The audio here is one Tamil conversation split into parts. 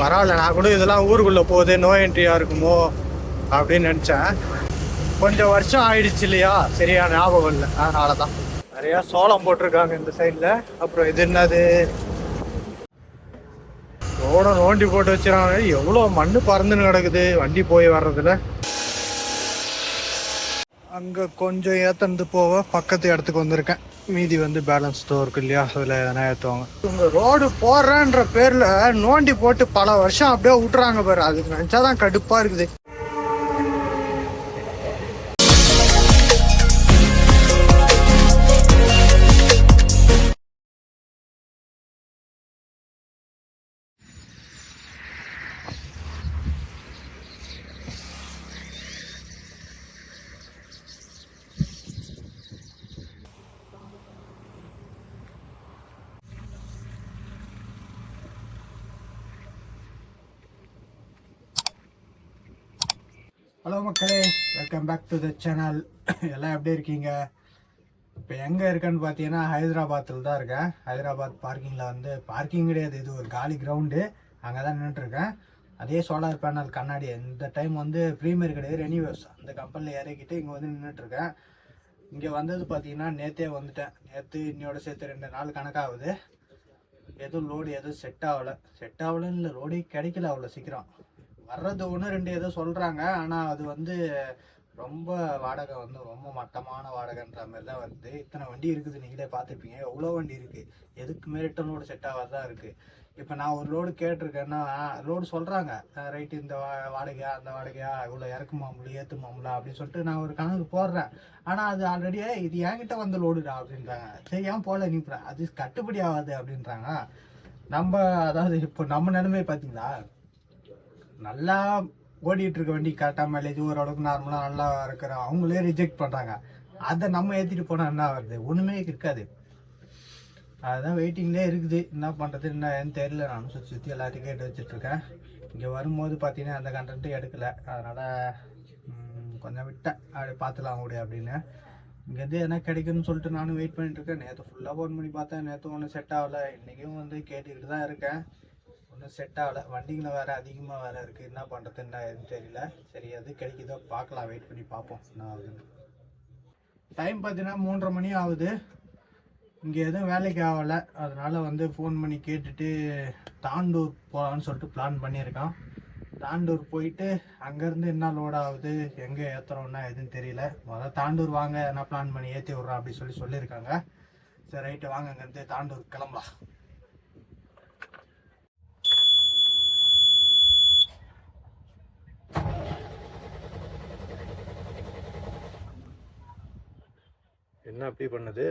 பரவாயில்ல, நான் கூட இதெல்லாம் ஊருக்குள்ளே போகுது நோ என்ட்ரியாக இருக்குமோ அப்படின்னு நினச்சேன். கொஞ்சம் வருஷம் ஆயிடுச்சு இல்லையா, சரியா ஞாபகம் இல்லை. அதனால தான் நிறையா சோளம் போட்டிருக்காங்க இந்த சைடில். அப்புறம் இது என்னது, ரோட நோண்டி போட்டு வச்சுறாங்க. எவ்வளோ மண்ணு பறந்துன்னு கிடக்குது வண்டி போய் வர்றதுல. அங்கே கொஞ்சம் ஏத்தந்து போக பக்கத்து இடத்துக்கு வந்திருக்கேன். மீதி வந்து பேலன்ஸ் ஸ்டோர் இருக்கு இல்லையா, அதில் எதனா ஏற்றுவாங்க. இவங்க ரோடு போடுறேன்ற பேரில் நோண்டி போட்டு பல வருஷம் அப்படியே விட்டுறாங்க பாரு. அதுக்கு நினச்சாதான் கடுப்பாக இருக்குது. ஹலோ மக்களே, welcome back to the channel. எல்லாம் எப்படி இருக்கீங்க? இப்போ எங்கே இருக்கேன்னு பார்த்தீங்கன்னா ஹைதராபாத்தில் தான் இருக்கேன். ஹைதராபாத் பார்க்கிங்கில் வந்து பார்க்கிங் கிடையாது, இது ஒரு காலி கிரவுண்டு. அங்கே தான் நின்றுட்டுருக்கேன். அதே சோலார் பேனல் கண்ணாடி இந்த டைம் வந்து ப்ரீமியர் கிடையாது, ரெனியூவர்ஸ் அந்த கம்பெனியில் இறக்கிட்டு இங்கே வந்து நின்றுட்டுருக்கேன். இங்கே வந்தது பார்த்தீங்கன்னா நேற்றே வந்துட்டேன். நேற்று இன்னையோட சேர்த்து 2 நாள் கணக்காகுது. எதுவும் லோடு எதுவும் செட் ஆகலைன்னு இல்லை, லோடே கிடைக்கல அவ்வளோ சீக்கிரம். வர்றது 1-2 ஏதோ சொல்கிறாங்க. ஆனால் அது வந்து ரொம்ப வாடகை வந்து ரொம்ப மட்டமான வாடகைன்ற மாதிரி தான் வருது. இத்தனை வண்டி இருக்குது, நீங்களே பார்த்துருப்பீங்க. எவ்வளோ வண்டி இருக்குது, எதுக்குமே ரிட்டன் லோடு செட் ஆகாதான் இருக்குது. இப்போ நான் ஒரு லோடு கேட்டிருக்கேன்னா லோடு சொல்கிறாங்க, ரைட்டு இந்த வாடகையா அந்த வாடகையா இவ்வளோ இறக்குமாமுல ஏற்றுமாமுல அப்படின்னு சொல்லிட்டு நான் ஒரு கணக்கு போடுறேன். ஆனால் அது ஆல்ரெடியே இது என்கிட்ட வந்த லோடுடா அப்படின்றாங்க. சரி ஏன் போல நீப்புறேன், அது கட்டுப்படி ஆகாது அப்படின்றாங்க. அதாவது இப்போ நம்ம நிலைமை பார்த்தீங்களா, நல்லா ஓடிட்டு இருக்க வண்டி கரெக்டாக மைலேஜ் ஓரளவுக்கு நார்மலாக நல்லா இருக்கிற அவங்களே ரிஜெக்ட் பண்ணுறாங்க. அதை நம்ம ஏற்றிட்டு போனால் என்ன வருது, ஒன்றுமே இருக்காது. அதுதான் வெயிட்டிங்லேயே இருக்குது. என்ன பண்ணுறது என்னன்னு தெரியல. நானும் சுற்றி எல்லாத்தையும் கேட்டு வச்சுட்ருக்கேன். இங்கே வரும்போது பார்த்தீங்கன்னா அந்த கண்டென்ட்டும் எடுக்கலை, அதனால் கொஞ்சம் விட்டேன். அப்படி பார்த்துலாம் கூட அப்படின்னு. இங்கேருந்து என்ன கிடைக்குன்னு சொல்லிட்டு நானும் வெயிட் பண்ணிட்டுருக்கேன். நேற்று ஃபுல்லாக ஃபோன் பண்ணி பார்த்தேன், நேற்று ஒன்றும் செட் ஆகலை. இன்றைக்கும் வந்து கேட்டுக்கிட்டு தான் இருக்கேன், ஒன்றும் செட் ஆகலை. வண்டிங்களை வேறு அதிகமாக வேறு இருக்குது. என்ன பண்ணுறது என்ன எதுன்னு தெரியல. சரி எது கிடைக்குதோ பார்க்கலாம், வெயிட் பண்ணி பார்ப்போம் என்ன ஆகுதுன்னு. டைம் பார்த்தீங்கன்னா 3:30 மணி ஆகுது. இங்கே எதுவும் வேலைக்கு ஆகலை, அதனால் வந்து ஃபோன் பண்ணி கேட்டுட்டு தாண்டூர் போகலான்னு சொல்லிட்டு பிளான் பண்ணியிருக்கான். தாண்டூர் போயிட்டு அங்கேருந்து என்ன லோட் ஆகுது, எங்கே ஏற்றுறோன்னா எதுன்னு தெரியல. முதல்ல தாண்டூர் வாங்க, என்ன பிளான் பண்ணி ஏற்றி விட்றோம் அப்படி சொல்லியிருக்காங்க. சரி ரைட்டு வாங்க, அங்கேருந்து தாண்டூர் கிளம்பலாம். என்ன அப்படி பண்ணுது?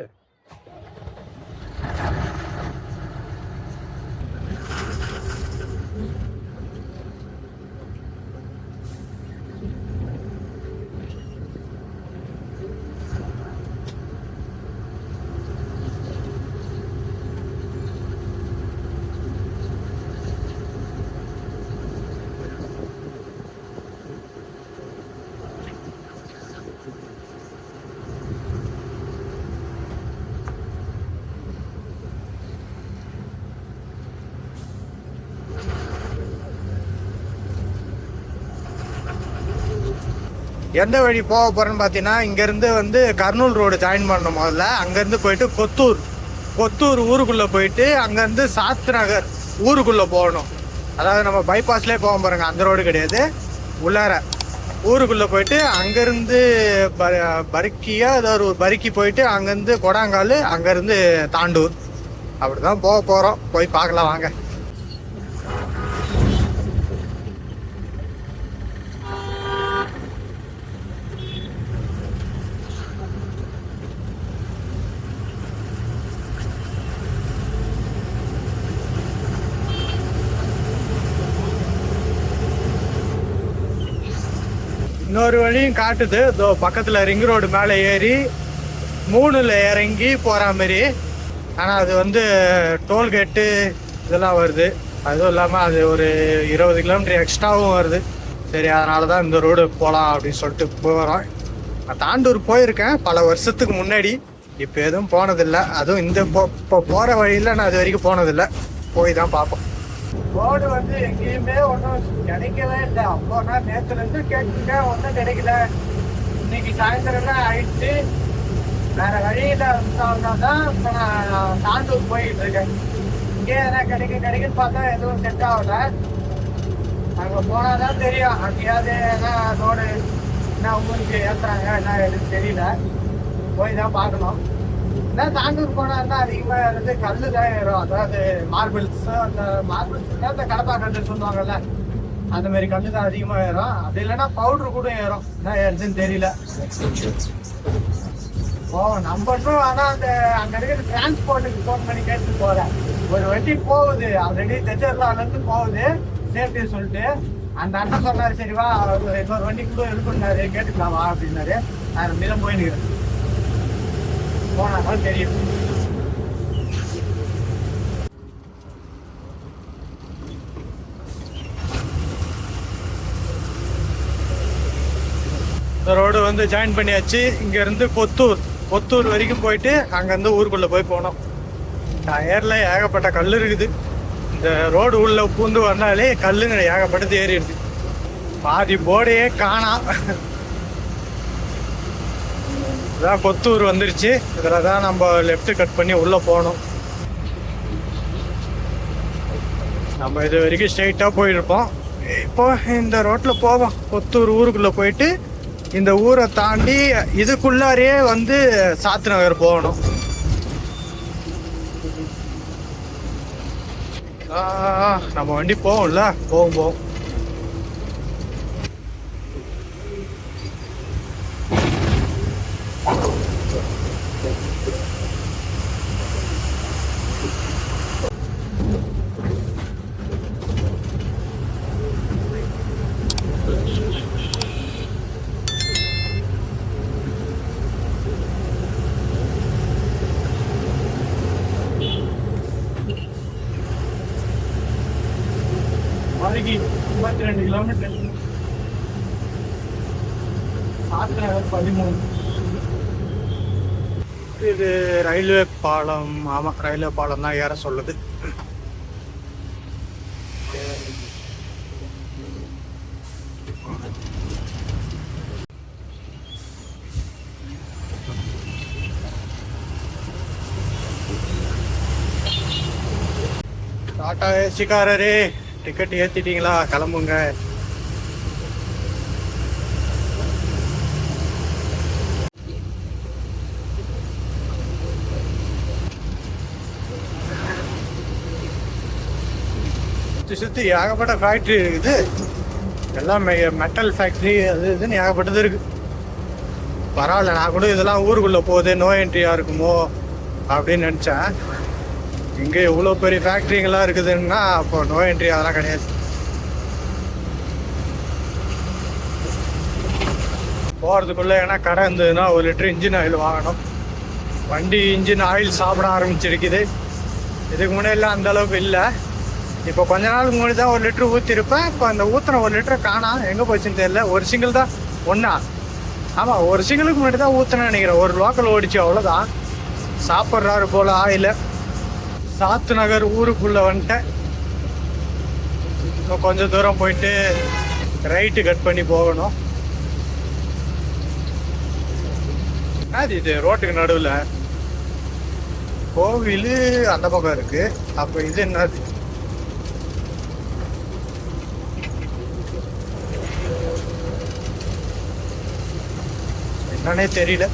எந்த வழி போக போகிறேன்னு பார்த்தீங்கன்னா, இங்கேருந்து வந்து கர்னூல் ரோடு ஜாயின் பண்ணணும். முதல்ல அங்கேருந்து போயிட்டு கொத்தூர் ஊருக்குள்ளே போயிட்டு அங்கேருந்து சாத் நகர் ஊருக்குள்ளே போகணும். அதாவது நம்ம பைபாஸ்லேயே போக பாருங்க, அந்த ரோடு கிடையாது, உள்ளார ஊருக்குள்ளே போயிட்டு அங்கேருந்து பருக்கியா ஏதாவது ஒரு பருக்கி போயிட்டு அங்கேருந்து கொடாங்கால், அங்கேருந்து தாண்டூர், அப்படி தான் போக போகிறோம். போய் பார்க்கலாம் வாங்க. இன்னொரு வழியும் காட்டுது, இதோ பக்கத்தில் ரிங் ரோடு மேலே ஏறி 3ல் இறங்கி போகிற மாதிரி. ஆனால் அது வந்து டோல்கேட்டு இதெல்லாம் வருது. அதுவும் இல்லாமல் அது ஒரு 20 கிலோமீட்டர் எக்ஸ்ட்ராவும் வருது. சரி அதனால தான் இந்த ரோடு போகலாம் அப்படின்னு சொல்லிட்டு போகிறோம். நான் தாண்டூர் போயிருக்கேன் பல வருஷத்துக்கு முன்னாடி, இப்போ எதுவும் போனதில்லை. அதுவும் இந்த இப்போ போகிற வழியில் நான் அது வரைக்கும் போனதில்லை, போய் தான் பார்ப்போம். ரோடு வந்து எங்கேயுமே ஒன்றும் கிடைக்கவே இல்லை. அப்போனா நேற்றுல இருந்து கேட்டுங்க ஒன்றும் கிடைக்கல. இன்னைக்கு சாயந்தரம் தான் ஆயிடுச்சு. வேற வழியில தான் இப்போ நான் தாண்டூர் போயிட்டு இருக்கேன். இங்கே எதனா கிடைக்குன்னு பார்த்தா எதுவும் செட் ஆகல. அங்கே போனாதான் தெரியும். அங்கேயாவது என்ன ரோடு என்ன உங்களுக்கு ஏற்றுறாங்க என்ன எதுவும் தெரியல. போய் தான் பார்க்கணும். என்ன தாண்டூர் போனா அதிகமாக இருந்து கல்லு தான் ஏறும். அதாவது மார்பிள்ஸ், அந்த மார்பிள்ஸ் அந்த கடப்பா கல்லு சொல்லுவாங்கல்ல, அந்த மாதிரி கல்லு தான் அதிகமாக ஏறும். அது இல்லைன்னா பவுட்ரு கூட ஏறும். என்ன ஏறுதுன்னு தெரியல. ஓ நம்பரும். ஆனால் அந்த அங்கே இருக்கிற டிரான்ஸ்போர்ட்டுக்கு ஃபோன் பண்ணி கேட்டு போகிறேன். ஒரு வண்டி போகுது ஆல்ரெடி தெச்சர்லாலேருந்து போகுது சேஃப்டி சொல்லிட்டு. அந்த அண்ணன் சொன்னார், சரிவா இன்னொரு வண்டி கூட இருக்குன்னாரு, கேட்டுக்கலாம் வா அப்படின்னாரு. நான் மீதம் போயின்னு போனாதான் தெரியும். இந்த ரோடு வந்து ஜாயின் பண்ணியாச்சு. இங்கேருந்து கொத்தூர் வரைக்கும் போயிட்டு அங்கேருந்து ஊருக்குள்ளே போய் போனோம். டயரில் ஏகப்பட்ட கல் இருக்குது. இந்த ரோடு உள்ள பூந்து வந்தாலே கல்லுங்க ஏகப்பட்டது ஏறிடுது. பாதி போர்டையே காணாம். இதான் கொத்தூர் வந்துருச்சு. இதில் தான் நம்ம லெஃப்ட் கட் பண்ணி உள்ளே போகணும். நம்ம இது வரைக்கும் ஸ்ட்ரெயிட்டாக போயிருப்போம். இப்போ இந்த ரோட்டில் போவோம். கொத்தூர் ஊருக்குள்ளே போயிட்டு இந்த ஊரை தாண்டி இதுக்குள்ளாரையே வந்து சாத்து நகர் போகணும். நம்ம வண்டி போவோம்ல, போவோம். மதுரைக்கு 52 கிலோமீட்டர். சாத்து நகர் 13. இது ரயில்வே பாலம். ஆமாம், ரயில்வே பாலம் தான் ஏற சொல்லுது. டாடா ஏசிக்காரரே, டிக்கெட் ஏற்றிட்டீங்களா? கிளம்புங்க. சுற்றி ஏகப்பட்ட ஃபேக்ட்ரி இருக்குது. எல்லாம் மெட்டல் ஃபேக்ட்ரி அது இதுன்னு ஏகப்பட்டது இருக்குது. பரவாயில்ல, நான் கூட இதெல்லாம் ஊருக்குள்ளே போகுது நோ என்ட்ரியாக இருக்குமோ அப்படின்னு நினச்சேன். இங்கே இவ்வளோ பெரிய ஃபேக்ட்ரிங்கெல்லாம் இருக்குதுன்னா அப்போ நோ என்ட்ரி அதெல்லாம் கிடையாது. போகிறதுக்குள்ளே ஏன்னா கடை இருந்ததுன்னா 1 லிட்டர் இன்ஜின் ஆயில் வாங்கணும். வண்டி இன்ஜின் ஆயில் சாப்பிட ஆரம்பிச்சிருக்குது. இதுக்கு முன்னாடிலாம் அந்த அளவுக்கு இல்லை. இப்போ கொஞ்ச நாளுக்கு முன்னாடி தான் 1 லிட்டர் ஊற்றிருப்பேன். இப்போ அந்த ஊற்றின 1 லிட்டர் காணாம், எங்கே போச்சுன்னு தெரியல. ஒரு சிங்கிள் தான் ஒன்றா. ஆமாம், ஒரு சிங்கிளுக்கு முன்னாடி தான் ஊற்றினேன் நினைக்கிறேன். ஒரு லோக்கல் ஓடிச்சு, அவ்வளோதான். சாப்பிட்றாரு போல் ஆயில். சாத்து நகர் ஊருக்குள்ளே வந்துட்டேன். இப்போ கொஞ்சம் தூரம் போயிட்டு ரைட்டு கட் பண்ணி போகணும். அது இது ரோட்டுக்கு நடுவில் கோவில் அந்த பக்கம் இருக்கு. அப்போ இது என்னது? என்னன்னே தெரியல.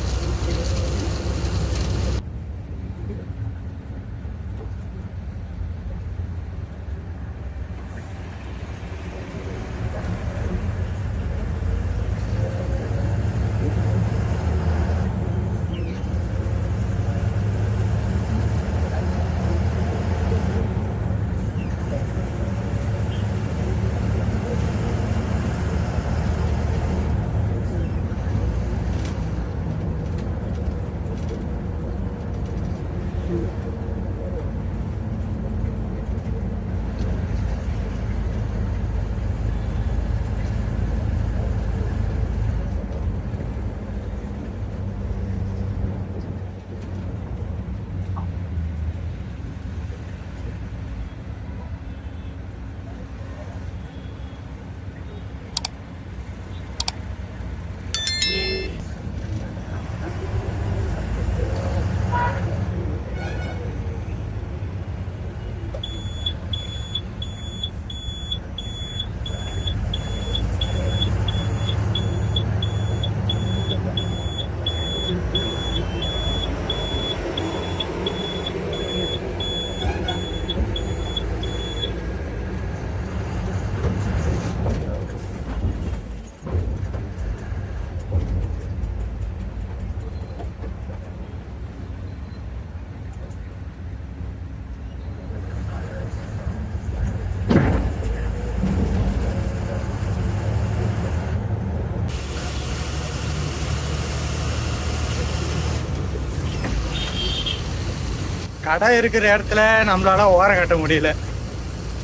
கடை இருக்கிற இடத்துல நம்மளால ஓரம் கட்ட முடியல.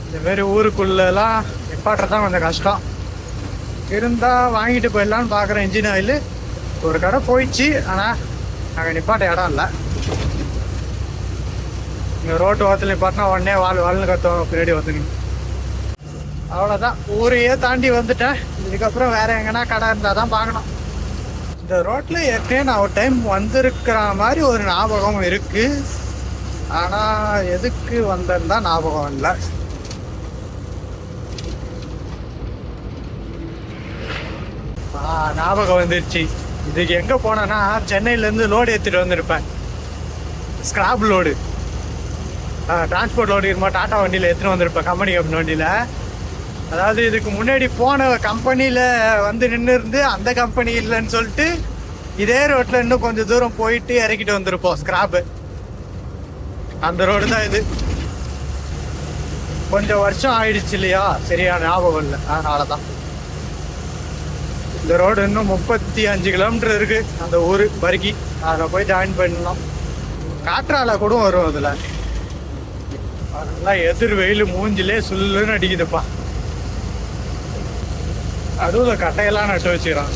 இந்த மாதிரி ஊருக்குள்ளெல்லாம் நிப்பாட்டுறதான் கொஞ்சம் கஷ்டம். இருந்தால் வாங்கிட்டு போயிடலான்னு பார்க்குறேன். இன்ஜின் ஆயில் ஒரு கடை போயிடுச்சு, ஆனால் நாங்கள் நிப்பாட்ட இடம் இல்லை. இங்கே ரோட்டு ஓரத்தில் நிப்பாட்டினா உடனே வாழ்னு கற்றுவாங்க பின்னாடி வந்துங்க. அவ்வளோதான், ஊரையே தாண்டி வந்துட்டேன். இதுக்கப்புறம் வேறு எங்கன்னா கடை இருந்தால் தான் பார்க்கணும். இந்த ரோட்டில் ஏற்கனவே நான் ஒரு டைம் வந்திருக்கிற மாதிரி ஒரு ஞாபகம் இருக்குது. ஆனால் எதுக்கு வந்தேன்னு தான் ஞாபகம் இல்லை. ஞாபகம் வந்துருச்சு. இதுக்கு எங்கே போனேன்னா சென்னையிலேருந்து லோடு ஏற்றிட்டு வந்திருப்பேன். ஸ்கிராப் லோடு, டிரான்ஸ்போர்ட் லோடு இருக்குமா டாட்டா வண்டியில் எடுத்துகிட்டு வந்திருப்பேன், கம்பெனி வண்டியில். அதாவது இதுக்கு முன்னாடி போன கம்பெனியில் வந்து நின்று இருந்து அந்த கம்பெனி இல்லைன்னு சொல்லிட்டு இதே ரோட்டில் இன்னும் கொஞ்சம் தூரம் போயிட்டு இறக்கிட்டு வந்திருப்போம் ஸ்கிராப்பு. அந்த ரோடு தான் இது. கொஞ்சம் வருஷம் ஆயிடுச்சு இல்லையா, சரியான ஞாபகம் இல்லை. அதனால தான் இந்த ரோடு இன்னும் 35 கிலோமீட்டர் இருக்கு அந்த ஊர் வரைக்கும். அதில் போய் ஜாயின் பண்ணலாம். காற்றால கூட வரும் அதில். அதெல்லாம் எதிர் வெயில் மூஞ்சிலே சுல்லுன்னு அடிக்குதுப்பா. அதுவும் கட்டையெல்லாம் நட்டு வச்சுக்கிறான்.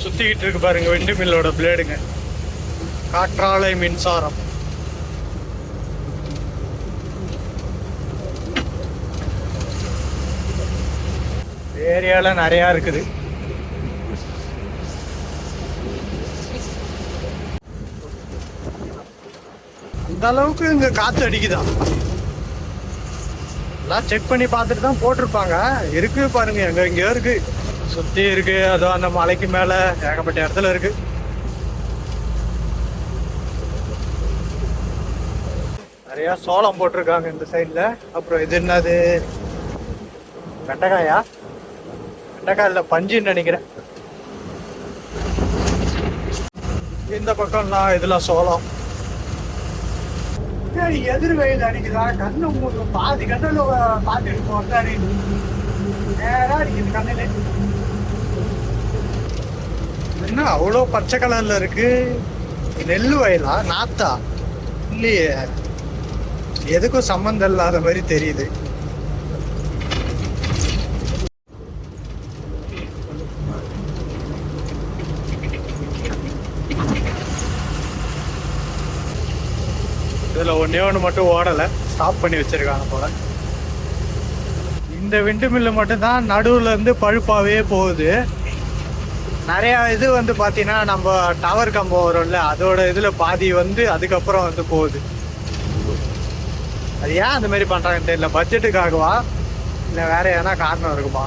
சுத்திக்கிட்டு இருக்கு பாருங்க விண்டு மில்லோட பிளேடுங்க. காற்றாலை மின்சாரம். ஏரியால நிறைய இருக்குது. இந்த அளவுக்கு இங்க காத்து அடிக்குதான். எல்லாம் செக் பண்ணி பார்த்துட்டு தான் போட்டிருப்பாங்க. இருக்கு பாருங்க, எங்க இருக்கு, சுத்தி இருக்கு. அதோ அந்த மலைக்கு மேல ஏகப்பட்ட இடத்துல இருக்கு. நிறைய சோளம் போட்டிருக்காங்க இந்த சைட்ல. அப்புறம் இது என்னது, வெண்டைக்காயா? வெண்டைக்காய் இல்ல, பஞ்சுன்னு நினைக்கிறேன். இந்த பக்கம்லாம் இதெல்லாம் சோளம். எதிர் வெயில் அடிக்குதா, கண்ணு உங்களுக்கு பாதி கண்ணில் பார்த்துட்டு போட்டாரு. நேரா அடிக்குது கண்ணில். என்ன அவ்வளோ பச்சை கலர்ல இருக்கு? நெல் வயலா நாத்தா இல்லையே, எதுக்கும் சம்மந்தம் இல்லாத மாதிரி தெரியுது. இதுல ஒண்ணு மட்டும் ஓடல, ஸ்டாப் பண்ணி வச்சிருக்காங்க போல. இந்த விண்டு மில்லு மட்டும் தான் நடுவுல இருந்து பழுப்பாவே போகுது. நிறைய இது வந்து பாத்தீங்கன்னா நம்ம டவர் கம்பம் வரும்ல, அதோட இதுல பாதி வந்து அதுக்கப்புறம் வந்து போகுது. அது ஏன் அந்த மாதிரி பண்றாங்கன்னு தெரியல. பட்ஜெட்டுக்காகவா இல்ல வேற எதனா காரணம் இருக்குமா?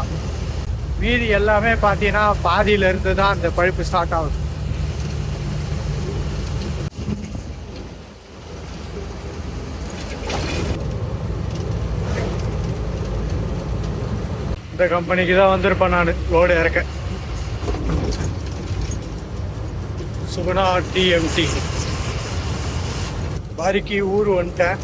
மீதி எல்லாமே பாத்தீங்கன்னா பாதியில இருந்து தான் அந்த பழுப்பு ஸ்டார்ட் ஆகுது. இந்த கம்பெனிக்கு தான் வந்திருப்பேன் நான் லோடு இறக்க. சுகுணா டிஎம்டி பாரிக்கு ஊர் வந்துட்டேன்.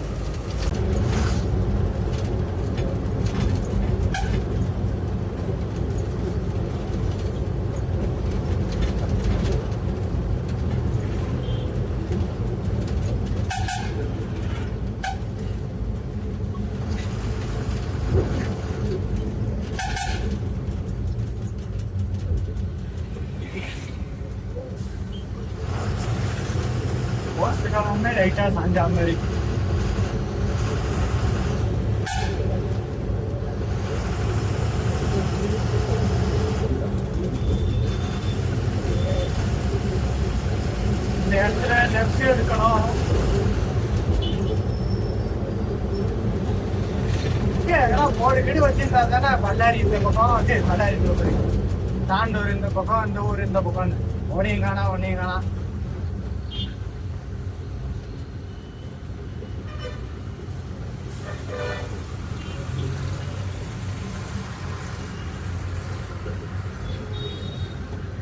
லைட்டா சாஞ்சா மாதிரி இந்த இடத்துல லெஃப்ட் எடுக்கணும். போடு கீடு வச்சிருந்தா தானே பல்லாரி இந்த பக்கம், பல்லாரி தாண்டூர் இந்த பக்கம், இந்த ஊர் இந்த பக்கம். ஒன்னையும் காணா ஒன்னையும் காணா.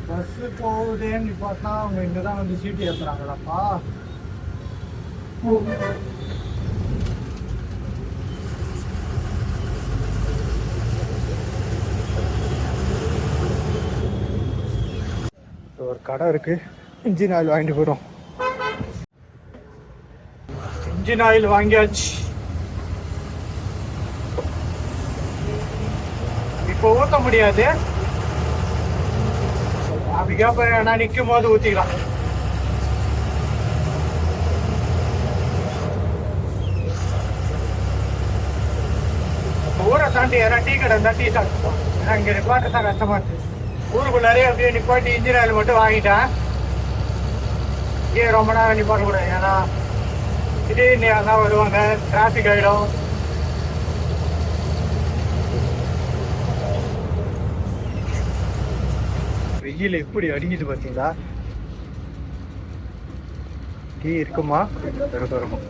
பஸ் போகுதேன்னு பார்த்தா அவங்க இங்கதான் வந்து சீட்டு ஏற்றுறாங்களாப்பா. ஒரு கடை இருக்கு, இன்ஜின் ஆயில் வாங்கிட்டு போயிடும். இன்ஜின் ஆயில் வாங்கியாச்சு. இப்போ ஊற்ற முடியாது, அதுக்கப்புறம் நான் நிற்கும் போது ஊற்றிக்கலாம். ஊரை தாண்டி யாராவது டீ கடை இருந்தால் டீ சாப்பிட்டுப்போம். ஏன்னா இங்கே நிப்பாட்டு தான் கஷ்டமா இருக்கு. ஊருக்குள்ளாரே அப்படியே நிப்பாட்டி இன்ஜின் ஆயில் மட்டும் வாங்கிட்டேன். இங்கே ரொம்ப நேரம் நிப்பாட்ட கூடாது, ஏன்னா திடீர்னு யாரா வருவாங்க, டிராஃபிக் ஆகிடும். வெயில் எப்படி அடிக்குது பார்த்தீங்களா? டீ இருக்குமா? இருக்கும்.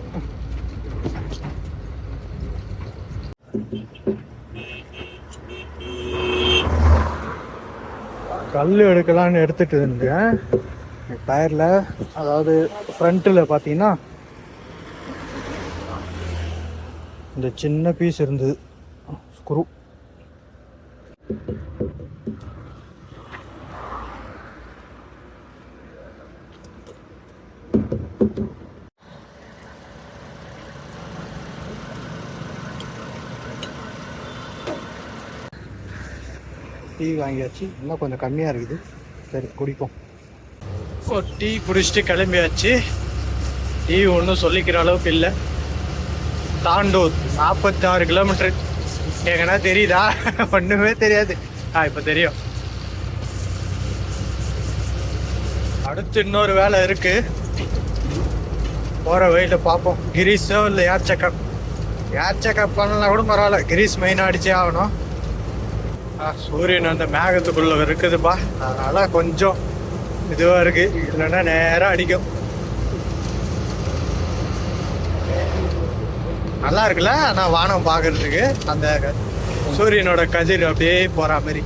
கல் எடுக்கலான்னு எடுத்துட்டு இருந்தேன் டயரில். அதாவது ஃப்ரண்ட்டில் பார்த்தீங்கன்னா இந்த சின்ன பீஸ் இருந்தது, ஸ்க்ரூ. டீ வாங்கியாச்சு, இன்னும் கொஞ்சம் கம்மியாக இருக்குது. சரி குடிப்போம். டீ குடிச்சிட்டு கிளம்பியாச்சு. டீ ஒன்றும் சொல்லிக்கிற அளவுக்கு இல்லை. தாண்டூர் 46 கிலோமீட்டர். எங்கன்னா தெரியுதா? ஒன்றுமே தெரியாது. இப்போ தெரியும். அடுத்து இன்னொரு வேலை இருக்கு, போகிற வழியில் பார்ப்போம். கிரீஸோ இல்லை ஏர் செக்கப். ஏர் செக்கப் பண்ணலாம் கூட பரவாயில்ல, கிரீஸ் மெயினாக அடிச்சே ஆகணும். சூரியன் அந்த மேகத்துக்குள்ள இருக்குதுப்பா, அதனால கொஞ்சம் இதுவா இருக்கு, இல்லைன்னா நேரம் அடிக்கும். நல்லா இருக்குல்ல, ஆனால் வானம் பார்க்கறதுக்கு அந்த சூரியனோட கதிர் அப்படியே போற மாதிரி.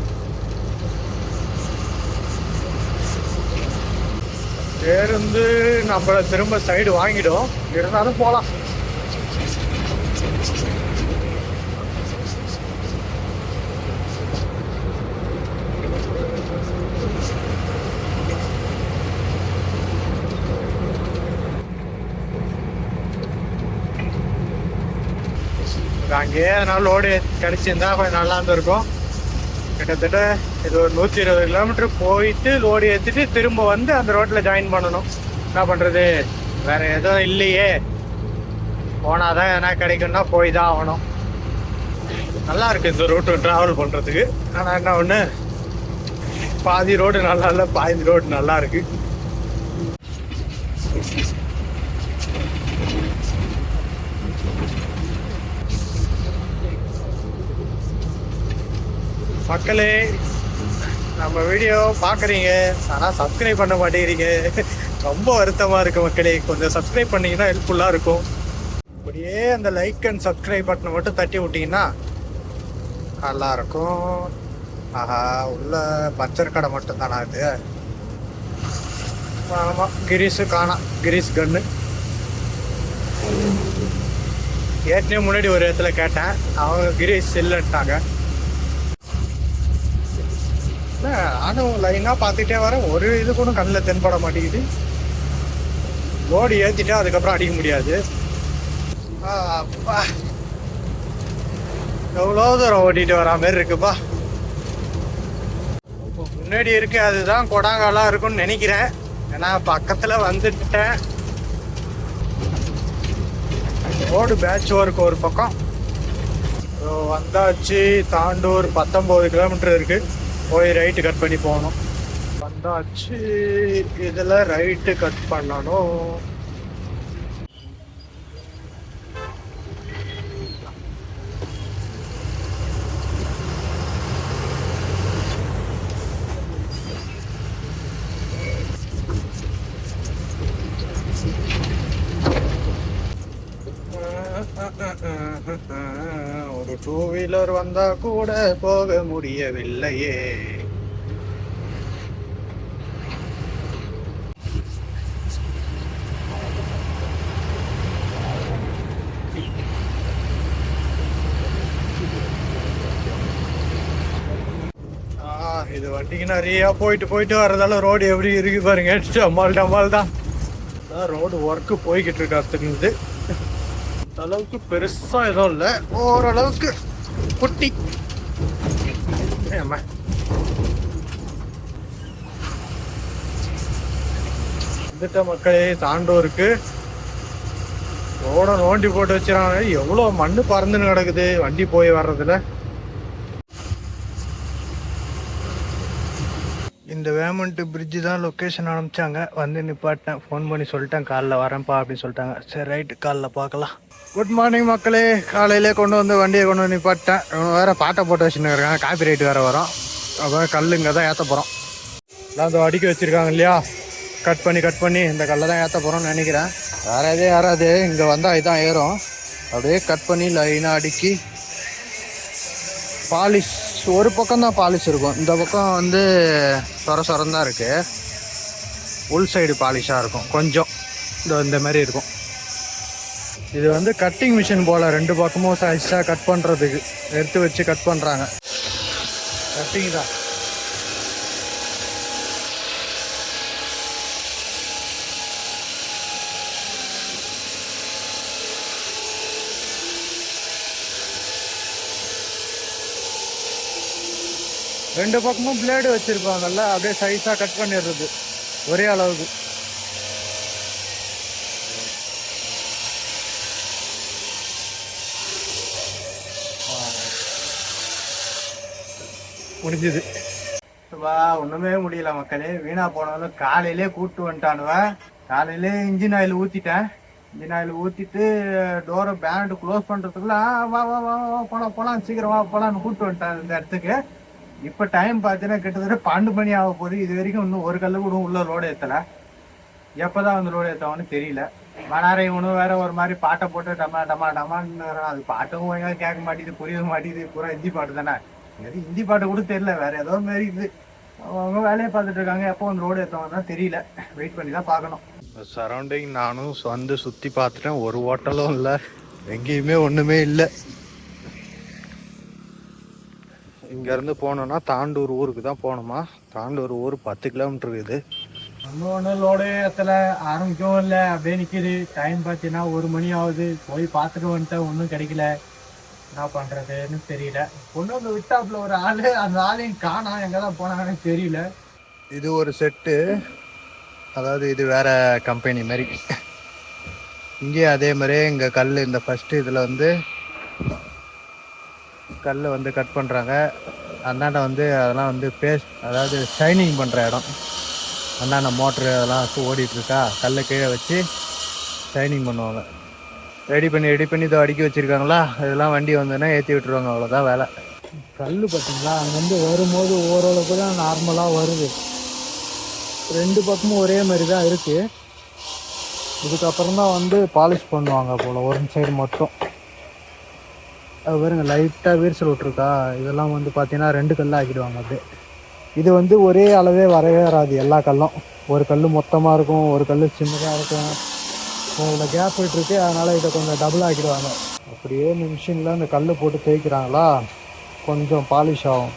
பேருந்து நம்மள திரும்ப சைடு வாங்கிடும், இருந்தாலும் போகலாம். அங்கேயே அதனால லோடு கிடச்சிருந்தா கொஞ்சம் நல்லா இருந்திருக்கும். கிட்டத்தட்ட இது ஒரு 120 கிலோமீட்டர் போயிட்டு லோடு ஏற்றிட்டு திரும்ப வந்து அந்த ரோட்டில் ஜாயின் பண்ணணும். என்ன பண்ணுறது, வேற எதுவும் இல்லையே. போனாதான் எதனா கிடைக்கும்னா போய் தான் ஆகணும். நல்லா இருக்கு இந்த ரூட்டு ட்ராவல் பண்ணுறதுக்கு. ஆனால் என்ன ஒன்று, பாதி ரோடு நல்லா இல்லை, பாதி ரோடு நல்லா இருக்கு. மக்களே, நம்ம வீடியோ பார்க்குறீங்க, ஆனால் சப்ஸ்கிரைப் பண்ண மாட்டேங்கிறீங்க. ரொம்ப வருத்தமாக இருக்குது மக்களே. கொஞ்சம் சப்ஸ்கிரைப் பண்ணிங்கன்னா ஹெல்ப்ஃபுல்லாக இருக்கும். அப்படியே அந்த லைக் அண்ட் சப்ஸ்கிரைப் பட்டனை மட்டும் தட்டி விட்டிங்கன்னா நல்லாயிருக்கும். ஆஹா, உள்ள பச்சர் கடை மட்டும்தானா இது? ஆமாம், கிரீஸு காணா, கிரீஸ் கன்னு. ஏற்கனவே முன்னாடி ஒரு இடத்துல கேட்டேன், அவங்க கிரீஸ் இல்லைன்ட்டாங்க. நானும் லைனாக பார்த்துட்டே வரேன், ஒரு இது கூட கண்ணில் தென்பட மாட்டேங்குது. லோடு ஏற்றிட்டா அதுக்கப்புறம் அடிக்க முடியாது. அப்பா, எவ்வளோ தூரம் ஓட்டிகிட்டு வரா மாதிரி இருக்குப்பா. முன்னாடி இருக்கு, அதுதான் கொடாங்காலாக இருக்குன்னு நினைக்கிறேன். ஏன்னா பக்கத்தில் வந்துட்டேன். ரோடு பேட்ச் ஒர்க் ஒரு பக்கம் வந்தாச்சு. தாண்டூர் 19 கிலோமீட்டர் இருக்கு. போய் ரைட்டு கட் பண்ணி போகணும். வந்தாச்சு, இதில் ரைட்டு கட் பண்ணணும். ஒரு 2 வீலர் வந்தா கூட போக முடியவில்லையே. இது வண்டி வண்டிக்கு நிறையா போயிட்டு வரதால ரோடு எப்படி இருக்கு பாருங்க. டமால் தான் ரோடு ஒர்க்கு போய்கிட்டு இருக்கு. அடுத்துக்குது அளவுக்கு பெருசா எதுவும் இல்லை, ஓரளவுக்கு குட்டி. வந்துட்ட மக்களே, தாண்டோருக்கு ரோட நோண்டி போட்டு வச்சிருக்காங்க. எவ்வளோ மண்ணு பறந்துன்னு கிடக்குது வண்டி போய் வர்றதுல. இந்த வேமண்ட் பிரிட்ஜு தான் லொக்கேஷன் அனுப்பிச்சாங்க. வந்து நிப்பாட்டேன், ஃபோன் பண்ணி சொல்லிட்டேன் காலைல வரேன்ப்பா அப்படின்னு சொல்லிட்டாங்க. சரி ரைட்டு, காலைல பார்க்கலாம். குட் மார்னிங் மக்களே. காலையிலே கொண்டு வந்து வண்டியை கொண்டு வந்து நிப்பாட்டேன். இவங்க வேறு பாட்டை போட்டு வச்சுன்னு இருக்காங்க, காப்பி ரைட் வேறு வரும். அப்புறம் கல் இங்கே தான் ஏற்ற போகிறோம். எல்லாம் அந்த அடிக்க வச்சுருக்காங்க இல்லையா, கட் பண்ணி இந்த கல்லை தான் ஏற்ற போகிறோம்னு நினைக்கிறேன். வேறு எதே யாராவது இங்கே வந்தால் இதான் ஏறும். அப்படியே கட் பண்ணி லைனாக அடுக்கி பாலிஷ். ஒரு பக்கம் தான் பாலிஷ் இருக்கும், இந்த பக்கம் வந்து சொரம் தான் இருக்குது. உள் சைடு பாலிஷாக இருக்கும் கொஞ்சம், இந்த மாதிரி இருக்கும். இது வந்து கட்டிங் மிஷின் போல், ரெண்டு பக்கமும் சைஸாக கட் பண்ணுறதுக்கு எடுத்து வச்சு கட் பண்ணுறாங்க. கட்டிங் தான். ரெண்டு பக்கமும் பிளேடு வச்சுருப்பாங்கல்ல, அப்படியே சைஸாக கட் பண்ணிடுறது ஒரே அளவுக்கு. முடிஞ்சுது. ஒன்றுமே முடியல மக்களே. வீணா போனாலும் காலையிலே கூப்பிட்டு வந்துட்டானுவேன். காலையிலே இன்ஜின் ஆயில் ஊற்றிட்டேன். இன்ஜின் ஆயில் ஊற்றிட்டு டோரை பேனட்டு க்ளோஸ் பண்ணுறதுக்குள்ள வா வா வா போகலாம் சீக்கிரம் வா போகலான்னு கூப்பிட்டு வந்துட்டான் இந்த இடத்துக்கு. இப்போ டைம் பார்த்தீங்கன்னா கிட்டத்தட்ட 12 மணி ஆக போகுது. இது வரைக்கும் இன்னும் ஒரு கல்லு கூட உள்ள லோடு ஏற்றலை. எப்போ தான் வந்து லோடு ஏற்றவான்னு தெரியல. மணாரை இவனும் வேற ஒரு மாதிரி பாட்டை போட்டு டமான்னு அது பாட்டும் ஒழுங்காக கேட்க மாட்டேங்குது, புரிய மாட்டேங்குது. பூரா ஹிந்தி பாட்டு தானே, எது ஹிந்தி பாட்டு கூட தெரியல, வேற ஏதோ மாரி இது. அவங்க வேலையை பார்த்துட்டு இருக்காங்க. எப்போ வந்து ரோடு ஏற்றவங்க தான் தெரியல, வெயிட் பண்ணி தான் பார்க்கணும். சரௌண்டிங் நானும் வந்து சுற்றி பார்த்துட்டேன். ஒரு ஹோட்டலும் இல்லை, எங்கேயுமே ஒன்றுமே இல்லை. இங்கேருந்து போனோன்னா தாண்டூர் ஊருக்கு தான் போகணுமா. தாண்டூர் ஊர் 10 கிலோமீட்டர் இருக்குது. ஒன்று லோடு ஏற்றலை, ஆரம்பிக்கவும் இல்லை, அப்படியே நிற்கிது. டைம் பார்த்தீங்கன்னா 1 மணி ஆகுது. போய் பார்த்துட்டு வந்துட்டேன், ஒன்றும் கிடைக்கல. என்ன பண்ணுறதுன்னு தெரியல. கொண்டு வந்து விட்டாப்புல ஒரு ஆள், அந்த ஆளையும் காணா, எங்கே தான் போனாங்கன்னு தெரியல. இது ஒரு செட்டு, அதாவது இது வேற கம்பெனி மாதிரி. இங்கேயும் அதே மாதிரியே இங்கே கல், இந்த ஃபஸ்ட்டு இதில் வந்து கல் வந்து கட் பண்ணுறாங்க. அந்தாண்ட வந்து அதெல்லாம் வந்து பேஸ்ட், அதாவது ஷைனிங் பண்ணுற இடம். அந்தாண்ட மோட்ரு அதெல்லாம் ஓடிட்டுருக்கா, கல்லை கீழே வச்சு ஷைனிங் பண்ணுவாங்க. ரெடி பண்ணி இதை அடுக்கி வச்சுருக்காங்களா, இதெல்லாம் வண்டி வந்தோன்னா ஏற்றி விட்டுருவாங்க, அவ்வளோதான் வேலை. கல் பார்த்தீங்களா, அங்கேருந்து வரும்போது ஓரளவுக்கு தான் நார்மலாக வருது. ரெண்டு பக்கமும் ஒரே மாதிரி தான் இருக்குது. இதுக்கப்புறம் தான் வந்து பாலிஷ் பண்ணுவாங்க போல், ஒரு சைடு மட்டும். அது பாருங்க, லைட்டாக விரிசல் விட்ருக்கா. இதெல்லாம் வந்து பார்த்தீங்கன்னா 2 கல்லாக ஆக்கிடுவாங்க அப்படியே. இது வந்து ஒரே அளவே வரவே வராது. எல்லா கல்லும் ஒரு கல் மொத்தமாக இருக்கும், ஒரு கல் சின்னதாக இருக்கும். இதில் கேப் விட்டுருக்கு, அதனால் இதை கொஞ்சம் டபுள் ஆக்கிடுவாங்க. அப்படியே மிஷினில் அந்த கல் போட்டு தேய்க்கிறாங்களா, கொஞ்சம் பாலிஷ் ஆகும்.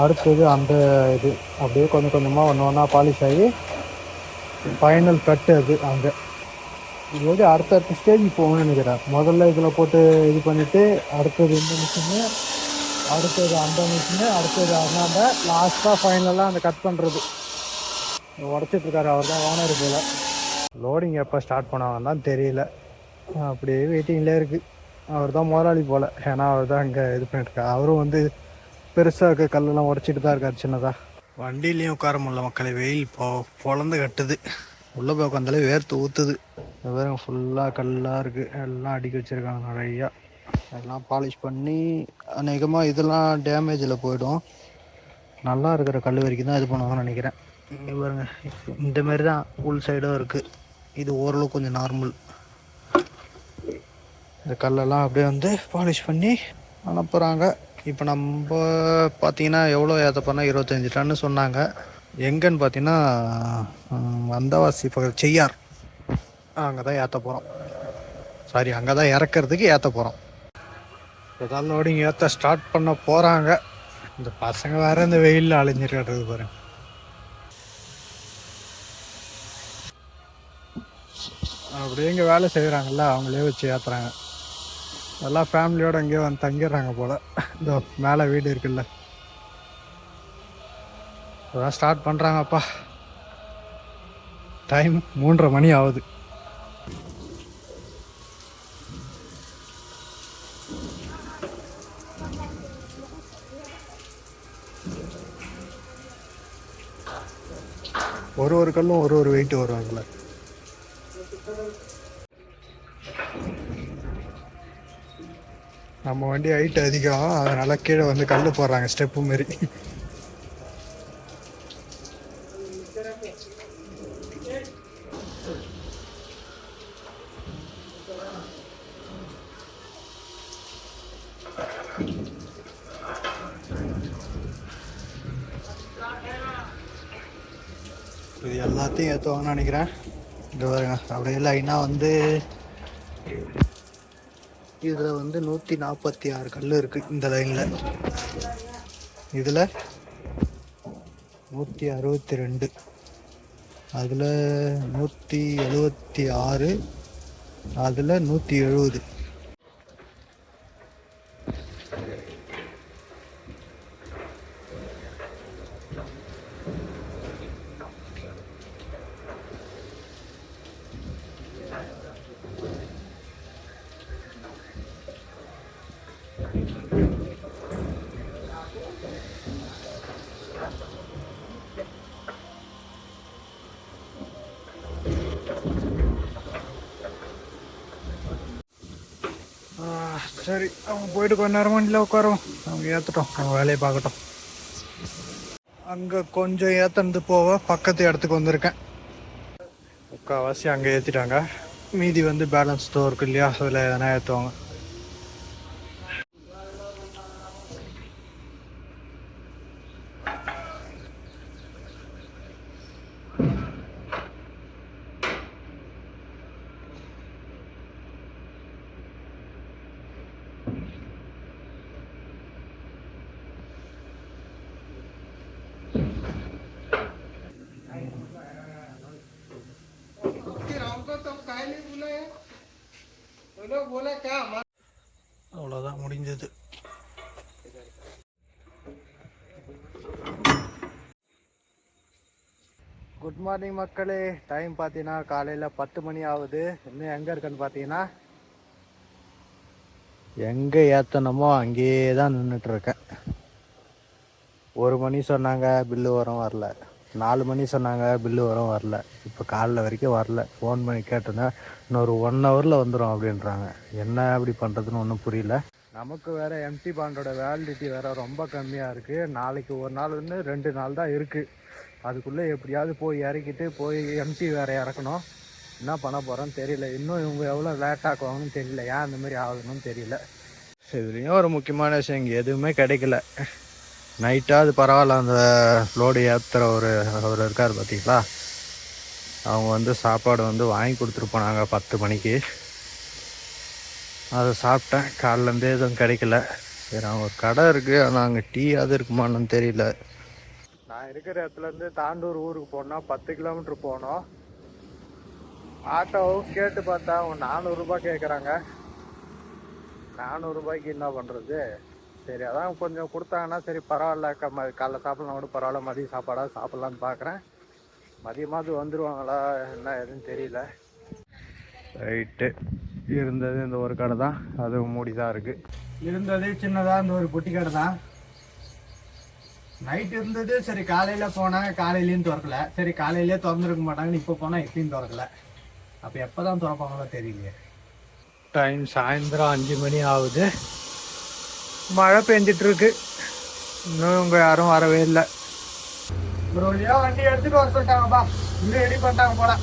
அடுத்தது அந்த இது அப்படியே கொஞ்சம் கொஞ்சமாக ஒன்றா பாலிஷ் ஆகி ஃபைனல் கட்டு அது. அங்கே இது வந்து அடுத்த ஸ்டேஜுக்கு போகணும்னு நினைக்கிறேன். முதல்ல இதில் போட்டு இது பண்ணிவிட்டு, அடுத்தது இந்த மிஷினு, அடுத்தது அந்த மிஷினு, அடுத்தது அதனால லாஸ்ட்டாக ஃபைனலாக அந்த கட் பண்ணுறது. உடச்சிட்ருக்காரு, அவர் தான் ஓனர் போல். லோடிங் எப்போ ஸ்டார்ட் பண்ணாங்கன்னு தான் தெரியல. அப்படியே வெயிட்டிங்லேயே இருக்குது. அவர் தான் முதலாளி போல், ஏன்னா அவர் தான் இங்கே இது பண்ணிட்டுருக்காரு. அவரும் வந்து பெருசாக இருக்க கல்லெல்லாம் உடச்சிட்டு தான் இருக்கார் சின்னதாக. வண்டியிலையும் உட்கார முடியல மக்களை, வெயில் பொழந்து கட்டுது. உள்ளே போய் உட்காந்தாலே வேர்த்து ஊற்றுது. வெறும் ஃபுல்லாக கல்லாக இருக்குது, எல்லாம் அடுக்கி வச்சுருக்காங்க நிறையா. எல்லாம் பாலிஷ் பண்ணி அநேகமாக இதெல்லாம் டேமேஜில் போயிடும். நல்லா இருக்கிற கல் வரைக்கும் தான் இது பண்ணுவாங்கன்னு நினைக்கிறேன். இங்கே பாருங்க, இந்தமாரி தான் உள் சைடும் இருக்குது. இது ஓரளவு கொஞ்சம் நார்மல். இந்த கல்லெல்லாம் அப்படியே வந்து பாலிஷ் பண்ணி அனுப்புகிறாங்க. இப்போ நம்ம பார்த்தீங்கன்னா எவ்வளோ ஏற்ற போனால் 25 டன்னு சொன்னாங்க. எங்கன்னு பார்த்தீங்கன்னா வந்தவாசி பக்கத்தில் செய்யார், அங்கே தான் ஏற்ற போகிறோம். சாரி, அங்கே தான் இறக்கிறதுக்கு ஏற்ற போகிறோம். ஏதாவது லோடிங் ஏற்ற ஸ்டார்ட் பண்ண போகிறாங்க. இந்த பசங்க வேற இந்த வெயிலில் அலைஞ்சிருக்கிறது பாருங்க. அப்படியே இங்கே வேலை செய்கிறாங்கல்ல, அவங்களே வச்சு ஏற்றுறாங்க. எல்லாம் ஃபேமிலியோடு அங்கேயே வந்து தங்கிடுறாங்க போல். இந்த மேலே வீடு இருக்குல்ல, அதான் ஸ்டார்ட் பண்ணுறாங்கப்பா. டைம் 3:30 மணி ஆகுது. ஒரு கல்லும் ஒரு வெயிட் வரும் அதில். நம்ம வண்டி ஹைட் அதிகம், அதனால கீழே வந்து கல் போடுறாங்க ஸ்டெப்பு மாரி. இது எல்லாத்தையும் ஏற்றுவாங்கன்னு நினைக்கிறேன். இது பாருங்க, அப்படியே லைனாக வந்து இதில் வந்து 146 கல் இருக்குது இந்த லைனில். இதில் 162, அதில் 176, அதில் 170. சரி, அவங்க போயிட்டு கொஞ்ச நேரம் வண்டியில் உட்காரோம். அவங்க ஏற்றட்டும், அவங்க வேலையை பார்க்கட்டும். அங்கே கொஞ்சம் ஏற்றுனது போக பக்கத்து இடத்துக்கு வந்திருக்கேன். முக்கால்வாசி அங்கே ஏற்றிட்டாங்க. மீதி வந்து பேலன்ஸ் ஸ்டோர் இருக்கு இல்லையா, அதில் எதனா ஏற்றுவாங்க. அவ்வளோதான், முடிஞ்சது. குட் மார்னிங் மக்களே. டைம் பார்த்தீங்கன்னா காலையில் 10 மணி ஆகுது. இன்னும் எங்கே இருக்குன்னு பார்த்தீங்கன்னா, எங்கே ஏற்றணுமோ அங்கேயே தான் நின்றுட்டுருக்கேன். 1 மணி சொன்னாங்க பில்லு வரும், வரல. 4 மணி சொன்னாங்க பில்லு வரும், வரல. இப்போ காலைல வரைக்கும் வரல. ஃபோன் பண்ணி கேட்டோன்னா இன்னொரு 1 ஹவரில் வந்துடும் அப்படின்றாங்க. என்ன அப்படி பண்ணுறதுன்னு ஒன்றும் புரியல. நமக்கு வேறு எம்டி பாண்டோட வேலிடிட்டி வேறு ரொம்ப கம்மியாக இருக்குது. நாளைக்கு ஒரு நாள் 2 நாள் தான் இருக்குது. அதுக்குள்ளே எப்படியாவது போய் இறக்கிட்டு போய் எம்டி வேறு இறக்கணும். என்ன பண்ண போகிறோன்னு தெரியல. இன்னும் இவங்க எவ்வளோ லேட் ஆக்குவாங்கன்னு தெரியல. ஏன் அந்த மாதிரி ஆகுதுன்னு தெரியல. இதுலேயும் ஒரு முக்கியமான விஷயம், இங்கே எதுவுமே கிடைக்கல. நைட்டாக அது பரவாயில்ல, அந்த லோடு ஏற்றுற அவர் இருக்கார் பார்த்தீங்களா, அவங்க வந்து சாப்பாடு வந்து வாங்கி கொடுத்துட்டு போனாங்க 10 மணிக்கு. அதை சாப்பிட்டேன். காலிலேருந்தே எதுவும் கிடைக்கல. சரி, அவங்க ஒரு கடை இருக்குது, ஆனால் அங்கே டீ அது இருக்குமான்னு தெரியல. நான் இருக்கிற இடத்துலேருந்து தாண்டூர் ஊருக்கு போனால் 10 கிலோமீட்டர் போனோம். ஆட்டோவும் கேட்டு பார்த்தா அவங்க 400 ரூபாய் கேட்குறாங்க. 400 ரூபாய்க்கு என்ன பண்ணுறது? சரி, அதான் கொஞ்சம் கொடுத்தாங்கன்னா சரி பரவாயில்ல, காலைல சாப்பிட்லாம் கூட பரவாயில்ல, மதியம் சாப்பாடாக சாப்பிட்லான்னு பார்க்குறேன். மதியமாவது வந்துடுவாங்களா என்ன எதுன்னு தெரியல. ரைட்டு, இருந்தது இந்த ஒரு கடை தான், அதுவும் மூடி தான் இருக்குது. இருந்தது சின்னதாக இந்த ஒரு பொட்டி கடை தான். நைட் இருந்தது. சரி, காலையில் போனால் காலையிலேயும் திறக்கல. சரி, காலையிலே திறந்துருக்க மாட்டாங்கன்னு இப்போ போனால் எப்பயும் திறக்கல. அப்போ எப்போ தான் திறப்பாங்களோ தெரியலையே. டைம் சாயந்தரம் 5 மணி ஆகுது. மழை பெஞ்சிட்ருக்கு. இன்னும் இவங்க யாரும் வரவே இல்லை. ஒரு வழியாக வண்டி எடுத்துகிட்டு வர சொல்லிட்டாங்கப்பா. இன்னும் ரெடி பண்ணிட்டாங்க போல.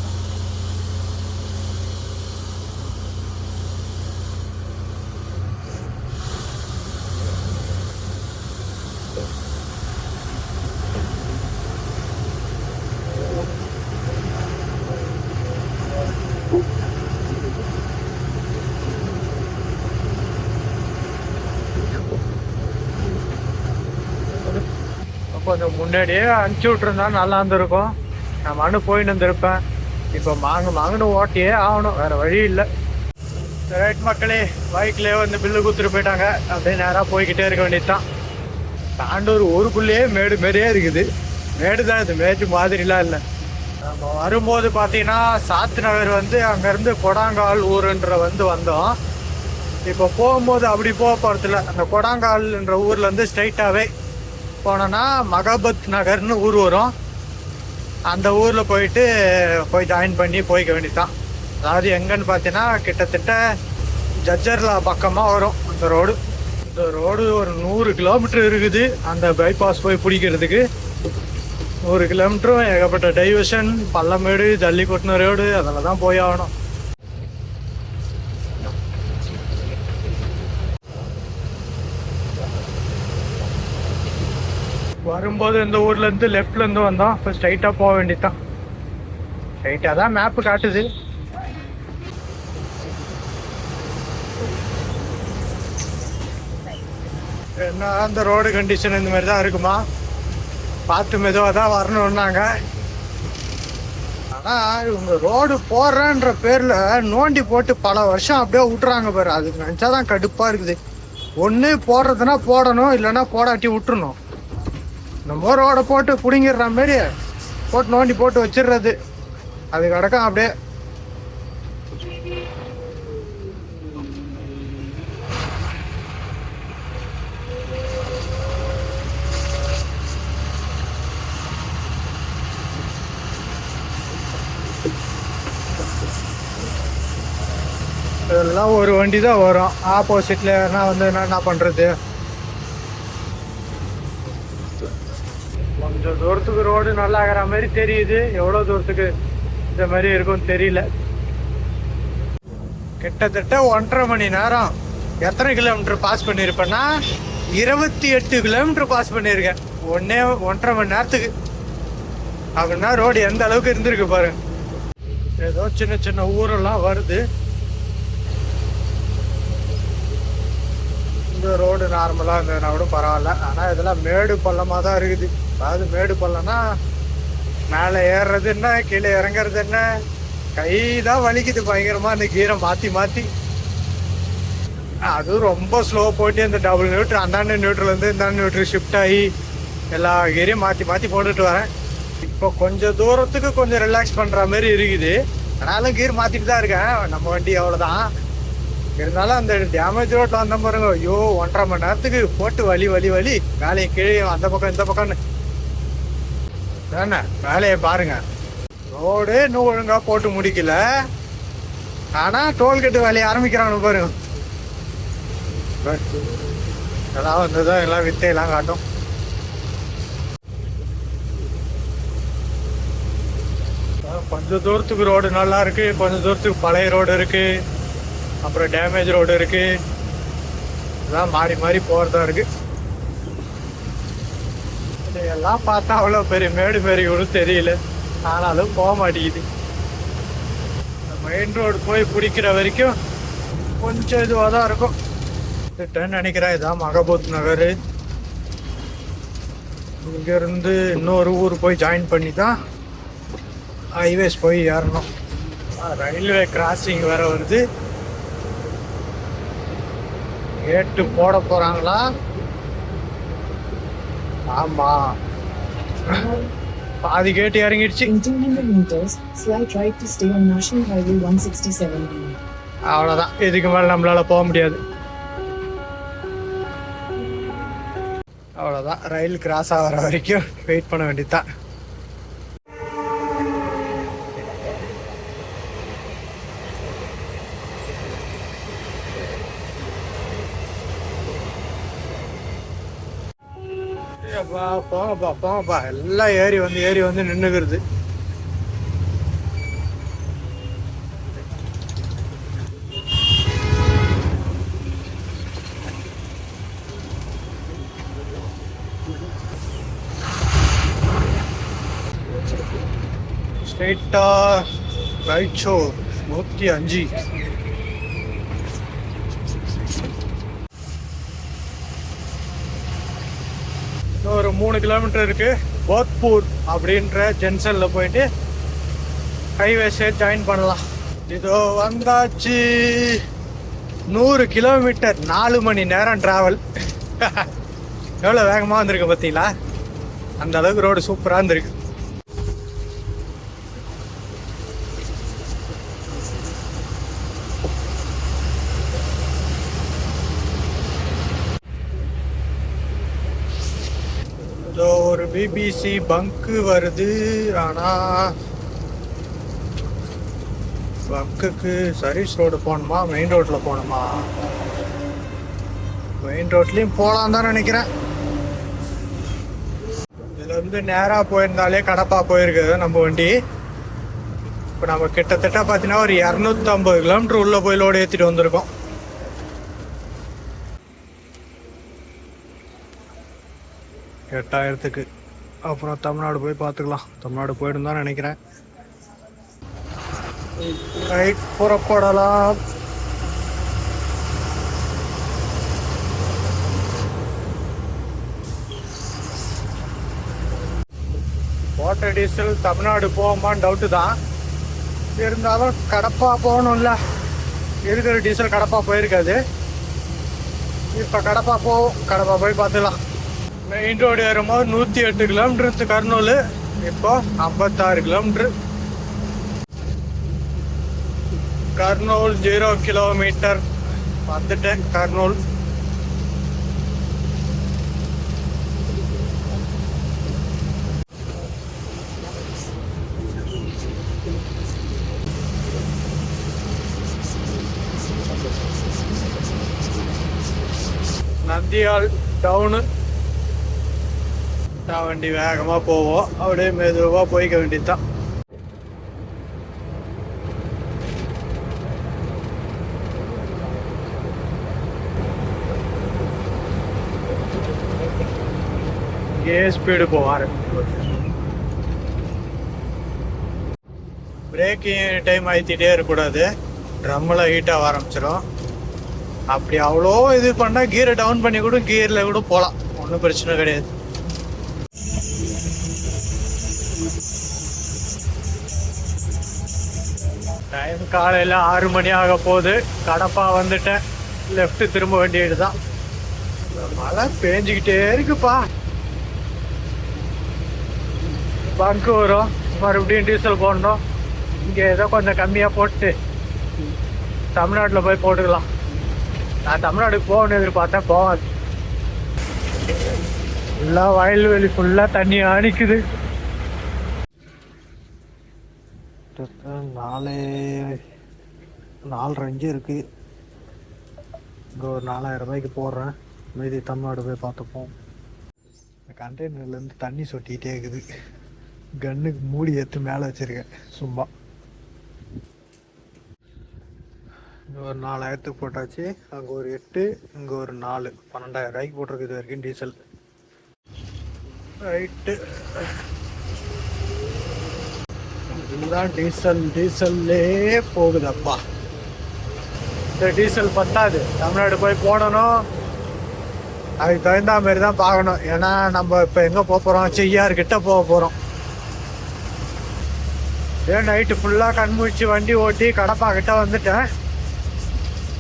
முன்னாடியே அனுப்பிச்சி விட்டுருந்தா நல்லா இருந்திருக்கும். நான் மனு போயிட்டு இருந்திருப்பேன். இப்போ மாங்கன்னு ஓட்டியே ஆகணும், வேற வழி இல்லை. ரைட் மக்களே, பைக்லேயே வந்து பில்லு குத்துட்டு போயிட்டாங்க. அப்படியே நேராக போய்கிட்டே இருக்க வேண்டியதுதான். தாண்டூர் ஊருக்குள்ளேயே மேடு மாரியே இருக்குது. மேடு தான், இது மேட்டு மாதிரிலாம் இல்லை. நம்ம வரும்போது பார்த்தீங்கன்னா சாத்து நகர் வந்து அங்கேருந்து கொடாங்கால் ஊருன்ற வந்தோம். இப்போ போகும்போது அப்படி போகிறதில்ல. அந்த கொடாங்கால்ன்ற ஊர்லேருந்து ஸ்ட்ரைட்டாகவே போனோன்னா மகாபத் நகர்னு ஊர் வரும். அந்த ஊரில் போய் ஜாயின் பண்ணி போய்க்க வேண்டியதுதான். அதாவது எங்கன்னு பார்த்தீங்கன்னா கிட்டத்தட்ட ஜஜ்ஜர்லா பக்கமாக வரும் அந்த ரோடு. இந்த ரோடு ஒரு 100 கிலோமீட்டர் இருக்குது. அந்த பைபாஸ் போய் பிடிக்கிறதுக்கு 100 கிலோமீட்டரும் ஏகப்பட்ட டைவர்ஷன், பள்ளமேடு, ஜல்லிக்கொட்டின ரோடு, அதில் தான் போய் ஆகணும். வரும்போது இந்த ஊர்லேருந்து லெஃப்ட்லேருந்து வந்தோம். இப்போ ஸ்ட்ரைட்டாக போக வேண்டியதுதான். ஸ்ட்ரைட்டாக தான் மேப்பு காட்டுது. என்ன அந்த ரோடு கண்டிஷன் இந்த மாதிரி தான் இருக்குமா? பார்த்து மெதுவாக தான் வரணுன்னாங்க. ஆனால் இவங்க ரோடு போடுறேன்ற பேரில் நோண்டி போட்டு பல வருஷம் அப்படியே விட்டுறாங்க பாரு. அது நினச்சா தான் கடுப்பாக இருக்குது. ஒன்று போடுறதுனா போடணும், இல்லைன்னா போடாட்டி விட்டுறணும். நம்ம ரோடை போட்டு பிடிங்கிடுற மாரி போட்டு நோண்டி போட்டு வச்சிடுறது. அது கிடக்கும் அப்படியே. இதெல்லாம் ஒரு வண்டி தான் வரும். ஆப்போசிட்ல வந்து என்ன பண்றது? கொஞ்சம் தூரத்துக்கு ரோடு நல்லா ஆகிற மாதிரி தெரியுது. எவ்வளோ தூரத்துக்கு இந்த மாதிரி இருக்கும்னு தெரியல. கிட்டத்தட்ட 1.5 மணி நேரம். எத்தனை கிலோமீட்டர் பாஸ் பண்ணியிருப்பேன்னா 28 கிலோமீட்டர் பாஸ் பண்ணியிருக்கேன் 1.5 மணி நேரத்துக்கு. அப்படின்னா ரோடு எந்த அளவுக்கு இருந்திருக்கு பாருங்க. ஏதோ சின்ன சின்ன ஊரெல்லாம் வருது. இந்த ரோடு நார்மலாக இருந்ததுனா கூட பரவாயில்ல. ஆனால் இதெல்லாம் மேடு பள்ளமாக தான் இருக்குது. அதாவது மேடு பள்ளம்னா மேலே ஏறுறது என்ன, கீழே இறங்குறது என்ன, கை தான் வலிக்குது பயங்கரமாக. அந்த கீரை மாற்றி மாற்றி அதுவும் ரொம்ப ஸ்லோ போட்டு அந்த டபுள் நியூட்ரு, அந்தாண்ட நியூட்ரலேருந்து இந்தாண்ட நியூட்ரு ஷிஃப்ட் ஆகி எல்லா கீரையும் மாற்றி மாற்றி போட்டுட்டு வரேன். இப்போ கொஞ்சம் தூரத்துக்கு கொஞ்சம் ரிலாக்ஸ் பண்ணுற மாதிரி இருக்குது. ஆனாலும் கீர் மாற்றிட்டு தான் இருக்கேன். நம்ம வண்டி அவ்வளோதான். இருந்தாலும் அந்த டேமேஜ் ரோட்டில் வந்த பாருங்க, ஐயோ 1.5 மணி நேரத்துக்கு போட்டு வலி வேலையை கீழே அந்த பக்கம் இந்த பக்கம்னு தானே வேலையை பாருங்க. ரோடு இன்னும் ஒழுங்கா போட்டு முடிக்கல. ஆனால் டோல்கேட்டு வேலையை ஆரம்பிக்கிறானு பாருங்க. எல்லாம் வந்துதான் எல்லாம் வித்தையெல்லாம் காட்டும். கொஞ்சம் தூரத்துக்கு ரோடு நல்லா இருக்கு, கொஞ்சம் தூரத்துக்கு பழைய ரோடு இருக்கு, அப்புறம் டேமேஜ் ரோடு இருக்கு. இதெல்லாம் மாறி மாறி போறதா இருக்கு. எல்லாம் பார்த்தா அவ்வளோ பெரிய மேடு மாரி கூட தெரியல. ஆனாலும் போக மாட்டேங்குது. மெயின் ரோடு போய் பிடிக்கிற வரைக்கும் கொஞ்சம் இதுவாக தான் இருக்கும். திட்டன்னு நினைக்கிறேன். இதான் மகாபூத் நகர். இங்கேருந்து இன்னொரு ஊர் போய் ஜாயின் பண்ணி தான் ஹைவேஸ் போய் ஏறணும். ரயில்வே கிராசிங் வேற வருது. கேட்டு போட போறாங்களா? ஆமா, பாதி கேட்டு இறங்கிடுச்சு. அவ்வளோதான், இதுக்கு மேலே நம்மளால போக முடியாது. அவ்வளோதான், ரயில் கிராஸ் ஆகிற வரைக்கும் வெயிட் பண்ண வேண்டியதுதான். போங்கப்பா எல்லாம் ஏறி வந்து நின்னுக்கிறது. ஸ்ட்ரெயிட்டா ரைட் ஷோ 105. ஒரு 3 கிலோமீட்டர் இருக்கு. போத்பூர் அப்படின்ற ஜென்ஷன்ல போயிட்டு ஹைவேஸே ஜாயின் பண்ணலாம். இதோ வந்தாச்சு. 100 கிலோமீட்டர் 4 மணி நேரம் டிராவல். எவ்வளோ வேகமாக வந்திருக்கு பார்த்தீங்களா? அந்த அளவுக்கு ரோடு சூப்பராக இருந்திருக்கு. ஒரு பிபிசி பங்கு வருது. ஆனா பங்குக்கு சர்வீஸ் ரோடு போகணுமா, மெயின் ரோட்ல போகணுமா? மெயின் ரோட்லயும் போகலாம் தான் நினைக்கிறேன். இதுல இருந்து நேரா போயிருந்தாலே கடப்பா போயிருக்குது நம்ம வண்டி. இப்போ நம்ம கிட்டத்தட்ட பார்த்தீங்கன்னா ஒரு 250 கிலோமீட்டர் உள்ள போய் லோடு ஏற்றிட்டு வந்திருக்கோம். எட்டாயிரத்துக்கு. அப்புறம் தமிழ்நாடு போய் பார்த்துக்கலாம். தமிழ்நாடு போயிடும் தான் நினைக்கிறேன். ரைட், புறப்படலாம். வாட்டர் டீசல் தமிழ்நாடு போகுமான்னு டவுட்டு தான். இருந்தாலும் கடப்பா போகணும்ல. இருக்கிற டீசல் கடப்பா போயிருக்காது. இப்போ கடப்பா போகும். கடப்பா போய் பார்த்துக்கலாம். மெயின் ரோடு ஏறும்போது 108 கிலோமீட்டர் கர்னூல். இப்போ 56 கிலோமீட்டர். கர்னூல் 0 கிலோமீட்டர் வந்துட்டேன். கர்னூல் நந்தியால் டவுனு. வண்டி வேகமாக போவோம். அப்படியே மெதுவாக போய்க்க வேண்டியதுதான். இங்கே ஸ்பீடு போவார். பிரேக்கிங் டைம் ஆயிட்டே இருக்கக்கூடாது. ட்ரம்மில் ஹீட்டாக ஆரம்பிச்சிடும். அப்படி அவ்வளோ இது பண்ணால் கீரை டவுன் பண்ணி கூட கியரில் கூட போகலாம். ஒன்றும் பிரச்சனை கிடையாது. டைம் காலையில் 6 மணி ஆக போகுது. கடப்பா வந்துட்டேன். லெஃப்ட் திரும்ப வேண்டியது தான். மழை பேஞ்சிக்கிட்டே இருக்குப்பா. பங்கு வரும், மறுபடியும் டீசல் போடணும். இங்கே ஏதோ கொஞ்சம் கம்மியாக போட்டு தமிழ்நாட்டில் போய் போட்டுக்கலாம். நான் தமிழ்நாடுக்கு போகணும்னு எதிர்பார்த்தேன், போகாது. ஃபுல்லாக வயல்வெளி, ஃபுல்லாக தண்ணி அணிக்குது. 4.5 இருக்கு. இங்கே ஒரு 4000 ரூபாய்க்கு போடுறேன். மீதி தமிழ்நாடு போய் பார்த்துப்போம். இந்த கண்டெய்னர்லேருந்து தண்ணி சொட்டிக்கிட்டே இருக்குது. கன்னுக்கு மூடி எடுத்து மேலே வச்சுருக்கேன் சும்மா. இங்கே ஒரு 4000த்துக்கு போட்டாச்சு. அங்கே ஒரு 8, இங்கே ஒரு 4, 12,000 ரூபாய்க்கு போட்டிருக்கு இது வரைக்கும் டீசல். ரைட்டு, இதுதான் டீசல்லே போகுதப்பா. இந்த டீசல் பத்தாது. தமிழ்நாடு போய் போடணும். அதுக்கு தகுந்த மாதிரி தான் பார்க்கணும். ஏன்னா நம்ம இப்போ எங்கே போக போகிறோம்? செய்யார்கிட்ட போக போகிறோம். ஏன் நைட்டு ஃபுல்லாக கண்மூச்சு வண்டி ஓட்டி கடப்பா கிட்ட வந்துட்டேன்.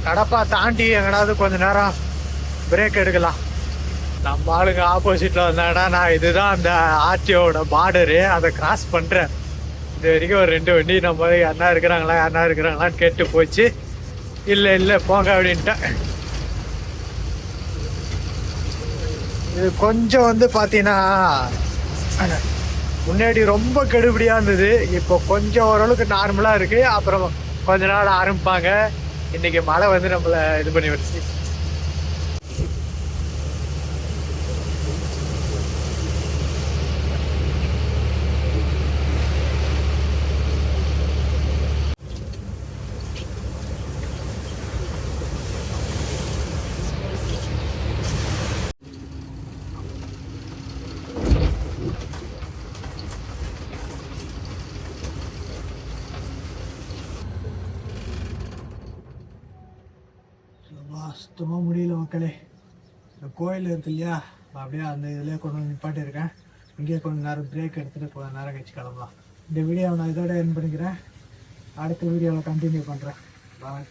கடப்பா தாண்டி எங்கடாவது கொஞ்ச நேரம் பிரேக் எடுக்கலாம். நம்ம ஆளுங்க ஆப்போசிட்டில் வந்தாடா. நான் இதுதான் அந்த ஆர்டிஓட பார்டரு, அதை கிராஸ் பண்ணுறேன். இது வரைக்கும் ஒரு 2 வண்டி நம்ம யாருனா இருக்கிறாங்களான்னு கேட்டு போச்சு. இல்லை போங்க அப்படின்ட்டேன். இது கொஞ்சம் வந்து பார்த்தீங்கன்னா முன்னாடி ரொம்ப கெடுபடியாக இருந்தது. இப்போ கொஞ்சம் ஓரளவுக்கு நார்மலாக இருக்குது. அப்புறம் கொஞ்ச நாள் ஆரம்பிப்பாங்க. இன்றைக்கி மழை வந்து நம்மளை இது பண்ணி விடுச்சு. சுத்தமாக முடியல மக்களே. இந்த கோயில் இருக்கு இல்லையா, அப்படியே அந்த இதுலேயே கொண்டு வந்து நிப்பாட்டியிருக்கேன். இங்கேயே கொஞ்சம் நேரம் பிரேக் எடுத்துகிட்டு கொஞ்சம் நேரம் கழிச்சு கிளம்பலாம். இந்த வீடியோவை நான் இதோட என் பண்ணிக்கிறேன். அடுத்த வீடியோவில் கண்டினியூ பண்ணுறேன். பாய்.